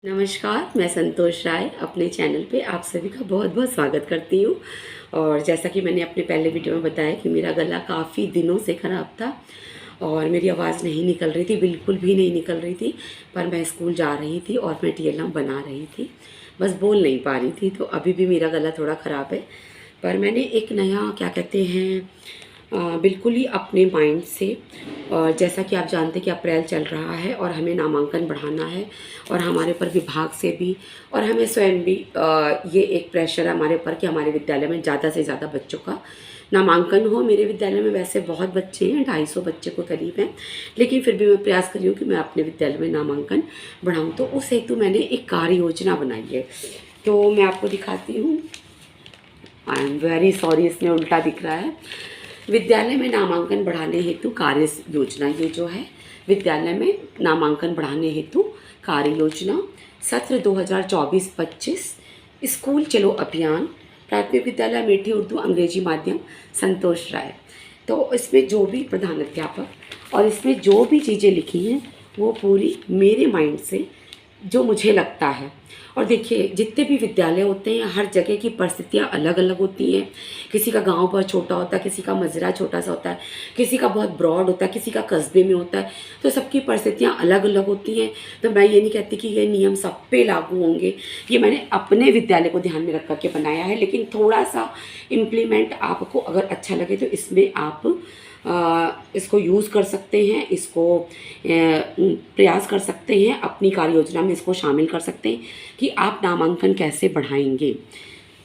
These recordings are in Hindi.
नमस्कार, मैं संतोष राय अपने चैनल पे आप सभी का बहुत बहुत स्वागत करती हूँ। और जैसा कि मैंने अपने पहले वीडियो में बताया कि मेरा गला काफ़ी दिनों से ख़राब था और मेरी आवाज़ नहीं निकल रही थी, बिल्कुल भी नहीं निकल रही थी। पर मैं स्कूल जा रही थी और मैं टीएलएम बना रही थी, बस बोल नहीं पा रही थी। तो अभी भी मेरा गला थोड़ा ख़राब है, पर मैंने एक नया क्या कहते हैं बिल्कुल ही अपने माइंड से, और जैसा कि आप जानते हैं कि अप्रैल चल रहा है और हमें नामांकन बढ़ाना है और हमारे ऊपर विभाग से भी और हमें स्वयं भी ये एक प्रेशर है हमारे ऊपर कि हमारे विद्यालय में ज़्यादा से ज़्यादा बच्चों का नामांकन हो। मेरे विद्यालय में वैसे बहुत बच्चे हैं, 250 बच्चे को करीब हैं, लेकिन फिर भी मैं प्रयास कर रही हूँ कि मैं अपने विद्यालय में नामांकन बढ़ाऊँ। तो उस हेतु मैंने एक कार्य योजना बनाई है, तो मैं आपको दिखाती हूँ। आई एम वेरी सॉरी, इसमें उल्टा दिख रहा है। विद्यालय में नामांकन बढ़ाने हेतु कार्य योजना, ये जो है विद्यालय में नामांकन बढ़ाने हेतु कार्य योजना सत्र 2024-25 स्कूल चलो अभियान, प्राथमिक विद्यालय मेठी उर्दू अंग्रेजी माध्यम संतोष राय। तो इसमें जो भी प्रधानाध्यापक और इसमें जो भी चीज़ें लिखी हैं वो पूरी मेरे माइंड से जो मुझे लगता है। और देखिए, जितने भी विद्यालय होते हैं हर जगह की परिस्थितियाँ अलग अलग होती हैं। किसी का गांव बहुत छोटा होता है, किसी का मजरा छोटा सा होता है, किसी का बहुत ब्रॉड होता है, किसी का कस्बे में होता है। तो सबकी परिस्थितियाँ अलग अलग होती हैं। तो मैं ये नहीं कहती कि ये नियम सब पे लागू होंगे, ये मैंने अपने विद्यालय को ध्यान में रख करके बनाया है। लेकिन थोड़ा सा इम्प्लीमेंट आपको अगर अच्छा लगे तो इसमें आप इसको यूज़ कर सकते हैं, इसको प्रयास कर सकते हैं, अपनी कार्य योजना में इसको शामिल कर सकते हैं कि आप नामांकन कैसे बढ़ाएंगे।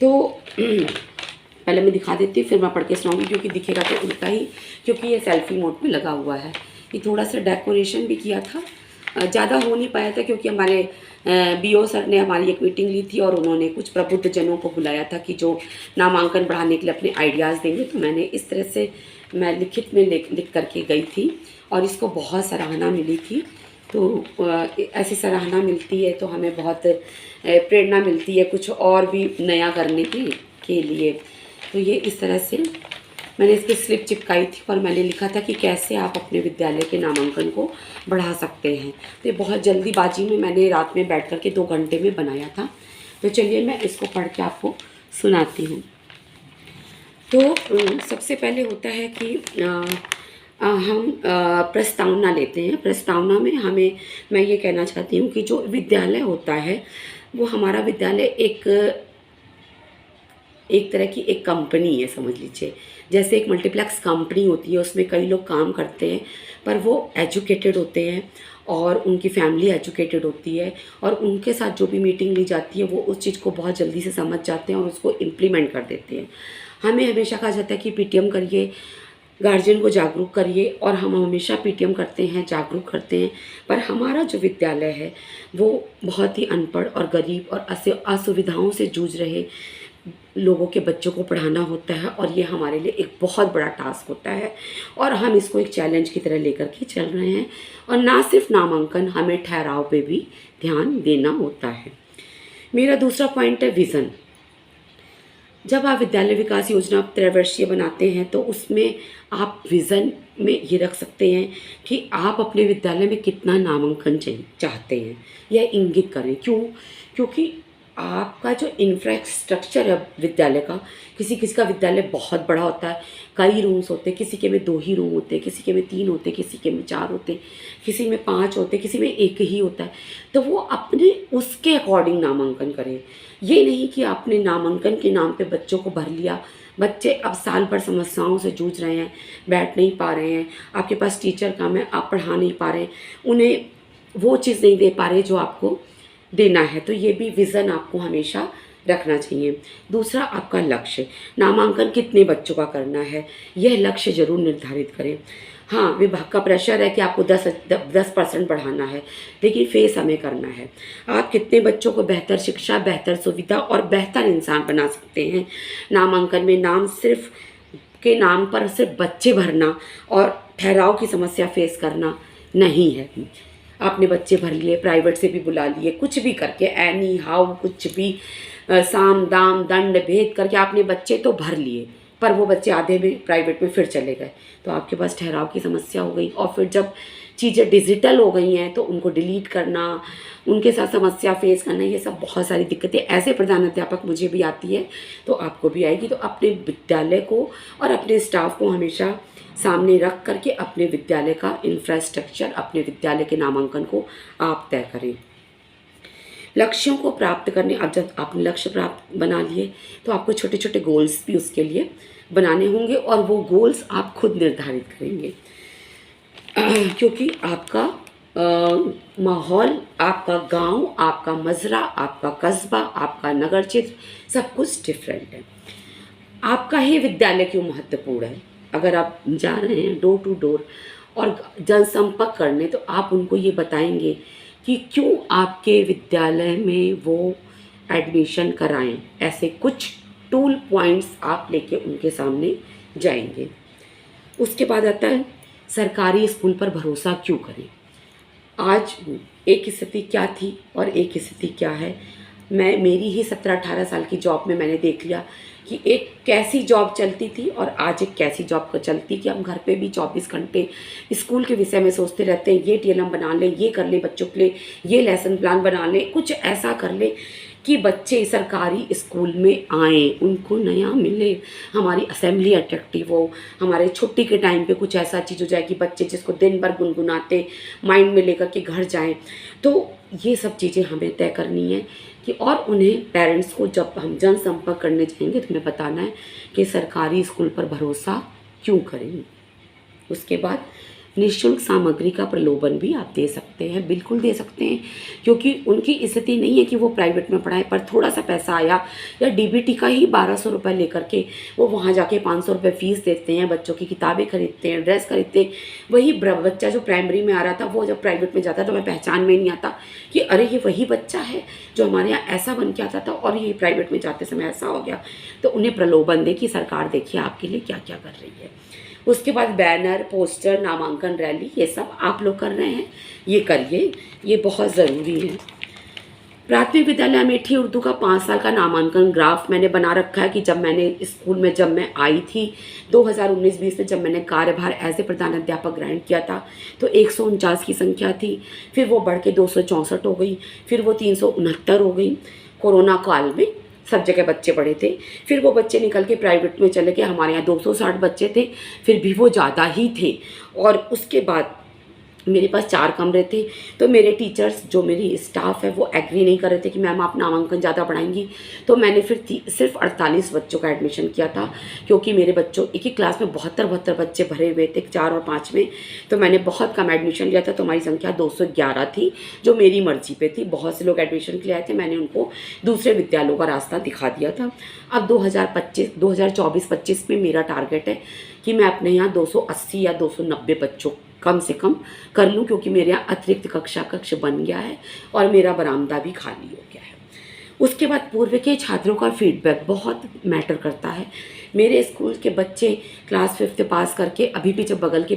तो पहले मैं दिखा देती हूँ, फिर मैं पढ़ के सुनाऊंगी, क्योंकि दिखेगा तो उल्टा ही, क्योंकि ये सेल्फी मोड में लगा हुआ है। ये थोड़ा सा डेकोरेशन भी किया था, ज़्यादा हो नहीं पाया था क्योंकि हमारे बीओ सर ने हमारी एक मीटिंग ली थी और उन्होंने कुछ प्रबुद्ध जनों को बुलाया था कि जो नामांकन बढ़ाने के लिए अपने आइडियाज़ देंगे। तो मैंने इस तरह से मैं लिखित में लिख करके गई थी और इसको बहुत सराहना मिली थी। तो ऐसी सराहना मिलती है तो हमें बहुत प्रेरणा मिलती है कुछ और भी नया करने के लिए। तो ये इस तरह से मैंने इसकी स्लिप चिपकाई थी और मैंने लिखा था कि कैसे आप अपने विद्यालय के नामांकन को बढ़ा सकते हैं। तो ये बहुत जल्दीबाजी में मैंने रात में बैठ कर के 2 घंटे में बनाया था। तो चलिए मैं इसको पढ़ के आपको सुनाती हूँ। तो सबसे पहले होता है कि हम प्रस्तावना लेते हैं। प्रस्तावना में मैं ये कहना चाहती हूँ कि जो विद्यालय होता है वो हमारा विद्यालय एक तरह की एक कंपनी है, समझ लीजिए। जैसे एक मल्टीप्लेक्स कंपनी होती है, उसमें कई लोग काम करते हैं पर वो एजुकेटेड होते हैं और उनकी फैमिली एजुकेटेड होती है और उनके साथ जो भी मीटिंग ली जाती है वो उस चीज़ को बहुत जल्दी से समझ जाते हैं और उसको इम्प्लीमेंट कर देते हैं। हमें हमेशा कहा जाता है कि पीटीएम करिए, गार्जियन को जागरूक करिए, और हम हमेशा पीटीएम करते हैं, जागरूक करते हैं। पर हमारा जो विद्यालय है वो बहुत ही अनपढ़ और गरीब और असुविधाओं से जूझ रहे लोगों के बच्चों को पढ़ाना होता है और ये हमारे लिए एक बहुत बड़ा टास्क होता है और हम इसको एक चैलेंज की तरह लेकर के चल रहे हैं। और ना सिर्फ नामांकन, हमें ठहराव पे भी ध्यान देना होता है। मेरा दूसरा पॉइंट है विज़न। जब आप विद्यालय विकास योजना त्रैवर्षीय बनाते हैं तो उसमें आप विज़न में ये रख सकते हैं कि आप अपने विद्यालय में कितना नामांकन चाहते हैं, यह इंगित करें। क्यों? क्योंकि आपका जो इंफ्रास्ट्रक्चर है विद्यालय का, किसी किसी का विद्यालय बहुत बड़ा होता है, कई रूम्स होते हैं, किसी के में 2 ही रूम होते हैं, किसी के में 3 होते हैं, किसी के में 4 होते हैं, किसी में 5 होते हैं, किसी में 1 ही होता है। तो वो अपने उसके अकॉर्डिंग नामांकन करें। ये नहीं कि आपने नामांकन के नाम पे बच्चों को भर लिया, बच्चे अब साल भर समस्याओं से जूझ रहे हैं, बैठ नहीं पा रहे हैं, आपके पास टीचर कम है, आप पढ़ा नहीं पा रहे, उन्हें वो चीज़ नहीं दे पा रहे जो आपको देना है। तो ये भी विज़न आपको हमेशा रखना चाहिए। दूसरा, आपका लक्ष्य, नामांकन कितने बच्चों का करना है, यह लक्ष्य ज़रूर निर्धारित करें। हाँ, विभाग का प्रेशर है कि आपको 10% बढ़ाना है, लेकिन फेस हमें करना है। आप कितने बच्चों को बेहतर शिक्षा, बेहतर सुविधा और बेहतर इंसान बना सकते हैं। नामांकन में नाम सिर्फ के नाम पर सिर्फ बच्चे भरना और ठहराव की समस्या फेस करना नहीं है। आपने बच्चे भर लिए, प्राइवेट से भी बुला लिए, कुछ भी करके, एनी हाउ कुछ भी साम दाम दंड भेद करके आपने बच्चे तो भर लिए, पर वो बच्चे आधे में प्राइवेट में फिर चले गए, तो आपके पास ठहराव की समस्या हो गई। और फिर जब चीज़ें डिजिटल हो गई हैं तो उनको डिलीट करना, उनके साथ समस्या फेस करना, ये सब बहुत सारी दिक्कतें ऐसे प्रधानाध्यापक मुझे भी आती है तो आपको भी आएगी। तो अपने विद्यालय को और अपने स्टाफ को हमेशा सामने रख करके अपने विद्यालय का इंफ्रास्ट्रक्चर, अपने विद्यालय के नामांकन को आप तय करें। लक्ष्यों को प्राप्त करने, अब जब आपने लक्ष्य प्राप्त बना लिए तो आपको छोटे छोटे गोल्स भी उसके लिए बनाने होंगे और वो गोल्स आप खुद निर्धारित करेंगे क्योंकि आपका माहौल, आपका गांव, आपका मज़रा, आपका कस्बा, आपका नगर क्षेत्र सब कुछ डिफरेंट है। आपका ही विद्यालय क्यों महत्वपूर्ण है? अगर आप जा रहे हैं डोर टू डोर और जनसंपर्क करने तो आप उनको ये बताएंगे कि क्यों आपके विद्यालय में वो एडमिशन कराएं। ऐसे कुछ टूल पॉइंट्स आप लेके उनके सामने जाएंगे। उसके बाद आता है सरकारी स्कूल पर भरोसा क्यों करें। आज एक स्थिति क्या थी और एक स्थिति क्या है, मेरी ही 17-18 साल की जॉब में मैंने देख लिया कि एक कैसी जॉब चलती थी और आज एक कैसी जॉब चलती कि हम घर पे भी 24 घंटे स्कूल के विषय में सोचते रहते हैं, ये टीएलएम बना लें, ये कर ले बच्चों के लिए, ये लेसन प्लान बना लें, कुछ ऐसा कर ले कि बच्चे सरकारी स्कूल में आएँ, उनको नया मिले, हमारी असेंबली अट्रैक्टिव हो, हमारे छुट्टी के टाइम पे कुछ ऐसा चीज़ हो जाए कि बच्चे जिसको दिन भर गुनगुनाते माइंड में लेकर के घर जाएं। तो ये सब चीज़ें हमें तय करनी है कि और उन्हें पेरेंट्स को जब हम जनसंपर्क करने जाएंगे तो हमें बताना है कि सरकारी स्कूल पर भरोसा क्यों करें। उसके बाद निःशुल्क सामग्री का प्रलोभन भी आप दे सकते हैं, बिल्कुल दे सकते हैं, क्योंकि उनकी स्थिति नहीं है कि वो प्राइवेट में पढ़ाएं पर थोड़ा सा पैसा आया या डीबीटी का ही 1200 रुपये लेकर के वो वहाँ जाके 500 रुपये फ़ीस देते हैं, बच्चों की किताबें खरीदते हैं, ड्रेस खरीदते हैं। वही बच्चा जो प्राइमरी में आ रहा था वो जब प्राइवेट में जाता तो हमें पहचान में नहीं आता कि अरे ये वही बच्चा है जो हमारे यहाँ ऐसा बन के आता था और ये प्राइवेट में जाते समय ऐसा हो गया। तो उन्हें प्रलोभन दे कि सरकार देखिए आपके लिए क्या क्या कर रही है। उसके बाद बैनर, पोस्टर, नामांकन रैली, ये सब आप लोग कर रहे हैं, ये करिए, ये बहुत ज़रूरी है। प्राथमिक विद्यालय अमेठी उर्दू का 5 साल का नामांकन ग्राफ मैंने बना रखा है कि जब मैंने स्कूल में जब मैं आई थी 2019-20 में, जब मैंने कार्यभार एज ए प्रधानाध्यापक ग्रहण किया था तो 149 की संख्या थी, फिर वो बढ़ के 264 हो गई, फिर वो 369 हो गई। कोरोना काल में सब जगह बच्चे बढ़े थे, फिर वो बच्चे निकल के प्राइवेट में चले गए। हमारे यहाँ 260 बच्चे थे, फिर भी वो ज़्यादा ही थे। और उसके बाद मेरे पास 4 कमरे थे तो मेरे टीचर्स, जो मेरी स्टाफ है, वो एग्री नहीं कर रहे थे कि मैम आप नामांकन ज़्यादा बढ़ाएंगी। तो मैंने फिर सिर्फ 48 बच्चों का एडमिशन किया था, क्योंकि मेरे बच्चों एक ही क्लास में 72 बच्चे भरे हुए थे 4 और 5 में। तो मैंने बहुत कम एडमिशन लिया था, तो हमारी संख्या 211 थी, जो मेरी मर्जी पे थी। बहुत से लोग एडमिशन के लिए आए थे, मैंने उनको दूसरे विद्यालयों का रास्ता दिखा दिया था। अब 2024-25 में मेरा टारगेट है कि मैं अपने यहाँ 280 या 290 बच्चों कम से कम कर लूँ, क्योंकि मेरे यहाँ अतिरिक्त कक्ष बन गया है और मेरा बरामदा भी खाली हो गया है। उसके बाद पूर्व के छात्रों का फीडबैक बहुत मैटर करता है। मेरे स्कूल के बच्चे क्लास 5th पास करके अभी भी जब बगल के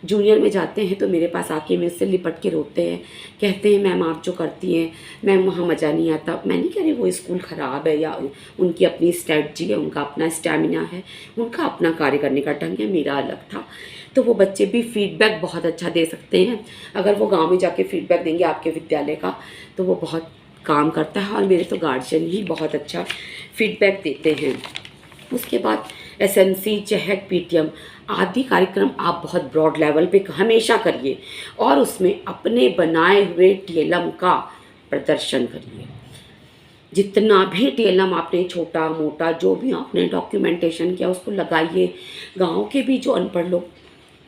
जूनियर में जाते हैं तो मेरे पास आके मेरे से लिपट के रोते हैं, कहते हैं मैम आप जो करती हैं मैम वहाँ मज़ा नहीं आता। मैं नहीं कह रही वो स्कूल ख़राब है या उनकी अपनी स्ट्रैटेजी है, उनका अपना स्टैमिना है, उनका अपना कार्य करने का ढंग है, मेरा अलग था। तो वो बच्चे भी फीडबैक बहुत अच्छा दे सकते हैं। अगर वो गांव में जाके फीडबैक देंगे आपके विद्यालय का तो वो बहुत काम करता है, और मेरे तो गार्जियन ही बहुत अच्छा फीडबैक देते हैं। उसके बाद एसएमसी, चहक, पीटीएम आदि कार्यक्रम आप बहुत ब्रॉड लेवल पे हमेशा करिए और उसमें अपने बनाए हुए टीएलएम का प्रदर्शन करिए। जितना भी टीएलएम आपने छोटा मोटा जो भी आपने डॉक्यूमेंटेशन किया उसको लगाइए। गांव के भी जो अनपढ़ लोग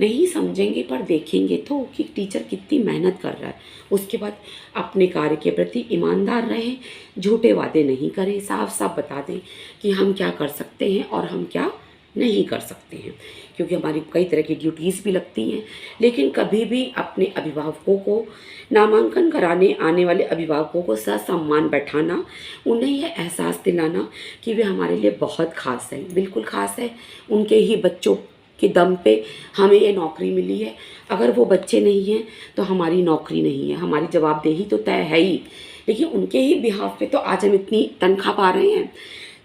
नहीं समझेंगे पर देखेंगे तो कि टीचर कितनी मेहनत कर रहा है। उसके बाद अपने कार्य के प्रति ईमानदार रहें, झूठे वादे नहीं करें, साफ साफ बता दें कि हम क्या कर सकते हैं और हम क्या नहीं कर सकते हैं, क्योंकि हमारी कई तरह की ड्यूटीज़ भी लगती हैं। लेकिन कभी भी अपने अभिभावकों को, नामांकन कराने आने वाले अभिभावकों को ससम्मान बैठाना, उन्हें यह एहसास दिलाना कि वे हमारे लिए बहुत ख़ास हैं, बिल्कुल ख़ास है। उनके ही बच्चों के दम पे हमें ये नौकरी मिली है। अगर वो बच्चे नहीं हैं तो हमारी नौकरी नहीं है, हमारी जवाबदेही तो तय है ही, लेकिन उनके ही बिहाफ पे तो आज हम इतनी तनख्वाह पा रहे हैं।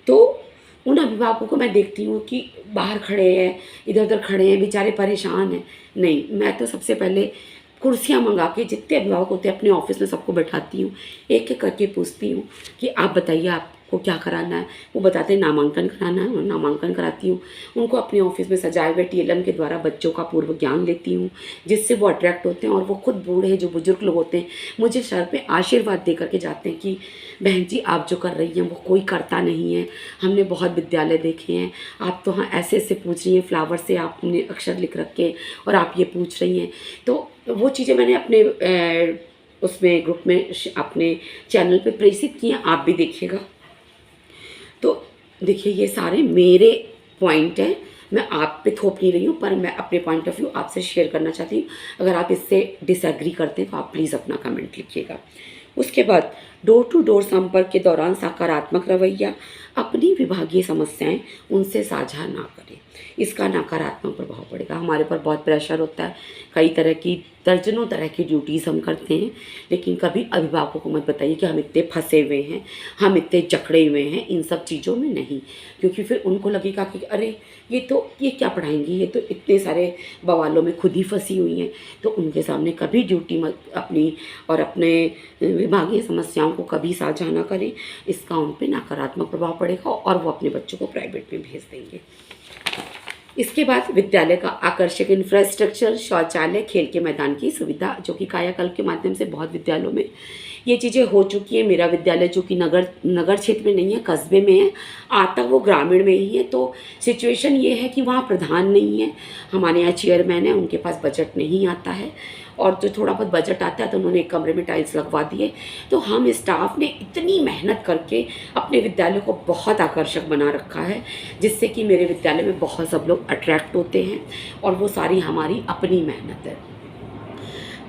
तो उन अभिभावकों को मैं देखती हूँ कि बाहर खड़े हैं, इधर उधर खड़े हैं, बेचारे परेशान हैं। नहीं, मैं तो सबसे पहले कुर्सियाँ मंगा के जितने अभिभावक होते हैं अपने ऑफिस में सबको बैठाती हूँ, एक एक करके पूछती हूँ कि आप बताइए आपको क्या कराना है। वो बताते हैं नामांकन कराना है, और नामांकन कराती हूँ। उनको अपने ऑफिस में सजाए हुए टीएलएम के द्वारा बच्चों का पूर्व ज्ञान लेती हूँ, जिससे वो अट्रैक्ट होते हैं। और वो खुद बूढ़े जो बुजुर्ग लोग होते हैं मुझे सर पे आशीर्वाद दे करके जाते हैं कि बहन जी आप जो कर रही हैं वो कोई करता नहीं है, हमने बहुत विद्यालय देखे हैं, आप तो हाँ ऐसे ऐसे पूछ रही हैं, फ्लावर से आपने अक्षर लिख रखे और आप ये पूछ रही हैं। तो वो चीज़ें मैंने अपने उसमें ग्रुप में अपने चैनल पे प्रेषित किए हैं, आप भी देखिएगा। तो देखिए ये सारे मेरे पॉइंट हैं, मैं आप पे थोप नहीं रही हूँ, पर मैं अपने पॉइंट ऑफ व्यू आपसे शेयर करना चाहती हूँ। अगर आप इससे डिसएग्री करते हैं तो आप प्लीज़ अपना कमेंट लिखिएगा। उसके बाद डोर टू डोर संपर्क के दौरान सकारात्मक रवैया, अपनी विभागीय समस्याएं उनसे साझा ना करें, इसका नकारात्मक प्रभाव पड़ेगा। हमारे पर बहुत प्रेशर होता है, कई तरह की दर्जनों तरह की ड्यूटीज़ हम करते हैं, लेकिन कभी अभिभावकों को मत बताइए कि हम इतने फंसे हुए हैं, हम इतने जकड़े हुए हैं इन सब चीज़ों में, नहीं। क्योंकि फिर उनको लगेगा कि अरे ये क्या पढ़ाएंगी, ये तो इतने सारे बवालों में खुद ही फंसी हुई हैं। तो उनके सामने कभी ड्यूटी मत अपनी और अपने विभागीय समस्याओं को कभी साझा ना करें, इसका उन पर नकारात्मक प्रभाव पड़ेगा और वो अपने बच्चों को प्राइवेट में भेज देंगे। इसके बाद विद्यालय का आकर्षक इंफ्रास्ट्रक्चर, शौचालय, खेल के मैदान की सुविधा, जो कि कायाकल्प के माध्यम से बहुत विद्यालयों में ये चीज़ें हो चुकी है। मेरा विद्यालय जो कि नगर क्षेत्र में नहीं है, कस्बे में है, आता वो ग्रामीण में ही है। तो सिचुएशन ये है कि वहाँ प्रधान नहीं है, हमारे यहाँ चेयरमैन है, उनके पास बजट नहीं आता है, और जो थोड़ा बहुत बजट आता है तो उन्होंने एक कमरे में टाइल्स लगवा दिए। तो हम स्टाफ ने इतनी मेहनत करके अपने विद्यालय को बहुत आकर्षक बना रखा है, जिससे कि मेरे विद्यालय में बहुत सब लोग अट्रैक्ट होते हैं, और वो सारी हमारी अपनी मेहनत है।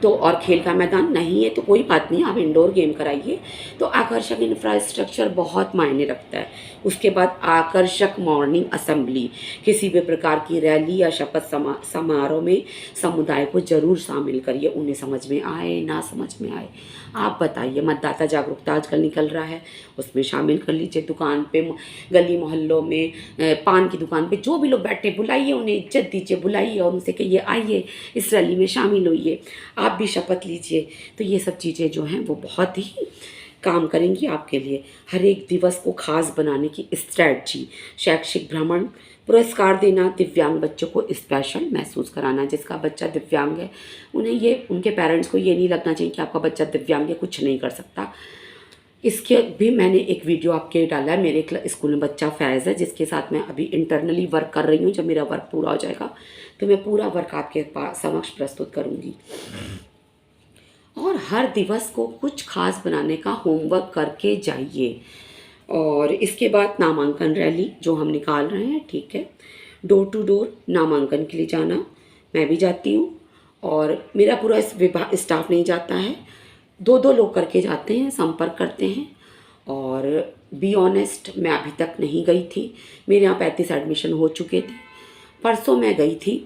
तो और खेल का मैदान नहीं है तो कोई बात नहीं, आप इंडोर गेम कराइए। तो आकर्षक इंफ्रास्ट्रक्चर बहुत मायने रखता है। उसके बाद आकर्षक मॉर्निंग असेंबली, किसी भी प्रकार की रैली या शपथ समारोह में समुदाय को ज़रूर शामिल करिए, उन्हें समझ में आए ना समझ में आए आप बताइए। मतदाता जागरूकता आजकल निकल रहा है, उसमें शामिल कर लीजिए। दुकान पे, गली मोहल्लों में, पान की दुकान पे जो भी लोग बैठे, बुलाइए उन्हें, इज्जत दीजिए, बुलाइए और उनसे कहिए आइए इस रैली में शामिल होइए, आप भी शपथ लीजिए। तो ये सब चीज़ें जो हैं वो बहुत ही काम करेंगी आपके लिए। हर एक दिवस को खास बनाने की स्ट्रैटेजी, शैक्षिक भ्रमण, पुरस्कार देना, दिव्यांग बच्चों को स्पेशल महसूस कराना। जिसका बच्चा दिव्यांग है उन्हें ये, उनके पेरेंट्स को ये नहीं लगना चाहिए कि आपका बच्चा दिव्यांग है, कुछ नहीं कर सकता। इसके भी मैंने एक वीडियो आपके डाला है। मेरे स्कूल में बच्चा फैज़ है, जिसके साथ मैं अभी इंटरनली वर्क कर रही हूँ। जब मेरा वर्क पूरा हो जाएगा तो मैं पूरा वर्क आपके पास समक्ष प्रस्तुत करूँगी। और हर दिवस को कुछ खास बनाने का होमवर्क करके जाइए। और इसके बाद नामांकन रैली जो हम निकाल रहे हैं, ठीक है, डोर टू डोर नामांकन के लिए जाना, मैं भी जाती हूँ और मेरा पूरा स्टाफ नहीं जाता है, 2-2 लोग करके जाते हैं, संपर्क करते हैं। और बी ऑनेस्ट, मैं अभी तक नहीं गई थी, मेरे यहाँ 35 एडमिशन हो चुके थे। परसों मैं गई थी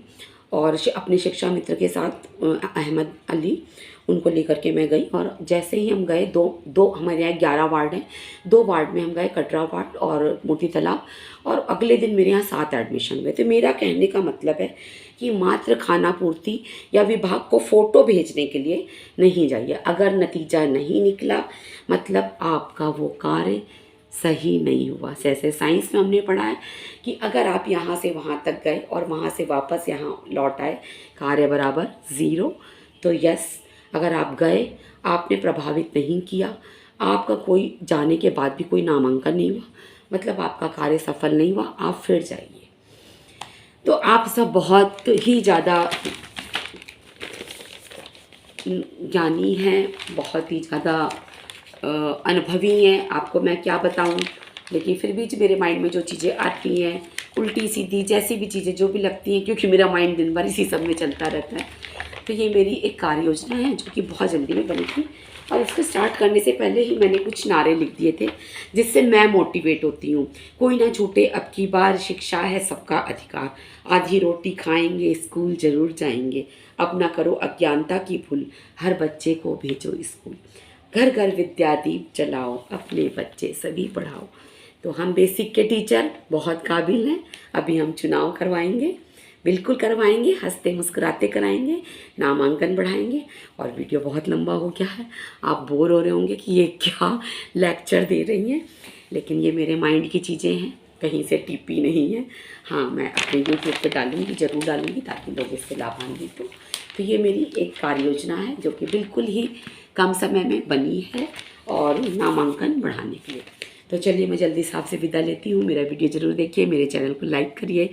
और अपने शिक्षा मित्र के साथ, अहमद अली, उनको लेकर के मैं गई। और जैसे ही हम गए, दो हमारे यहाँ 11 वार्ड हैं, 2 वार्ड में हम गए, कटरा वार्ड और मोती तालाब, और अगले दिन मेरे यहाँ 7 एडमिशन हुए। तो मेरा कहने का मतलब है कि मात्र खाना पूर्ति या विभाग को फ़ोटो भेजने के लिए नहीं जाइए। अगर नतीजा नहीं निकला मतलब आपका वो कार्य सही नहीं हुआ। जैसे साइंस में हमने पढ़ा है कि अगर आप यहाँ से वहाँ तक गए और वहाँ से वापस यहाँ लौट आए, कार्य बराबर 0। तो यस, अगर आप गए, आपने प्रभावित नहीं किया, आपका कोई जाने के बाद भी कोई नामांकन नहीं हुआ, मतलब आपका कार्य सफल नहीं हुआ, आप फिर जाइए। तो आप सब बहुत ही ज़्यादा ज्ञानी हैं, बहुत ही ज़्यादा अनुभवी हैं, आपको मैं क्या बताऊं। लेकिन फिर भी मेरे माइंड में जो चीज़ें आती हैं, उल्टी सीधी जैसी भी चीज़ें जो भी लगती हैं, क्योंकि मेरा माइंड दिन भर इसी सब में चलता रहता है, तो ये मेरी एक कार्य योजना है जो कि बहुत जल्दी में बनी थी। और इसको स्टार्ट करने से पहले ही मैंने कुछ नारे लिख दिए थे जिससे मैं मोटिवेट होती हूँ। कोई ना छूटे अब की बार, शिक्षा है सबका अधिकार, आधी रोटी खाएंगे स्कूल ज़रूर जाएंगे, अब ना करो अज्ञानता की भूल, हर बच्चे को भेजो स्कूल, घर घर विद्यादीप जलाओ, अपने बच्चे सभी पढ़ाओ, तो हम बेसिक के टीचर बहुत काबिल हैं। अभी हम चुनाव करवाएंगे, बिल्कुल करवाएंगे, हंसते मुस्कुराते कराएंगे, नामांकन बढ़ाएंगे। और वीडियो बहुत लंबा हो गया है, आप बोर हो रहे होंगे कि ये क्या लेक्चर दे रही हैं, लेकिन ये मेरे माइंड की चीज़ें हैं, कहीं से टिपी नहीं है। हाँ, मैं अपने यूट्यूब पे डालूँगी, ज़रूर डालूँगी, ताकि लोग इससे लाभान्वित हो। तो ये मेरी एक कार्य योजना है जो कि बिल्कुल ही कम समय में बनी है और नामांकन बढ़ाने के लिए। तो चलिए मैं जल्दी से आपसे विदा लेती हूँ। मेरा वीडियो ज़रूर देखिए, मेरे चैनल को लाइक करिए,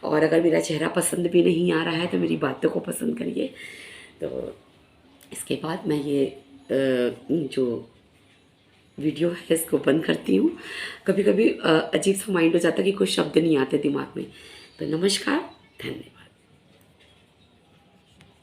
और अगर मेरा चेहरा पसंद भी नहीं आ रहा है तो मेरी बातों को पसंद करिए। तो इसके बाद मैं ये जो वीडियो है इसको बंद करती हूँ। कभी कभी अजीब सा माइंड हो जाता है कि कुछ शब्द नहीं आते दिमाग में। तो नमस्कार, धन्यवाद।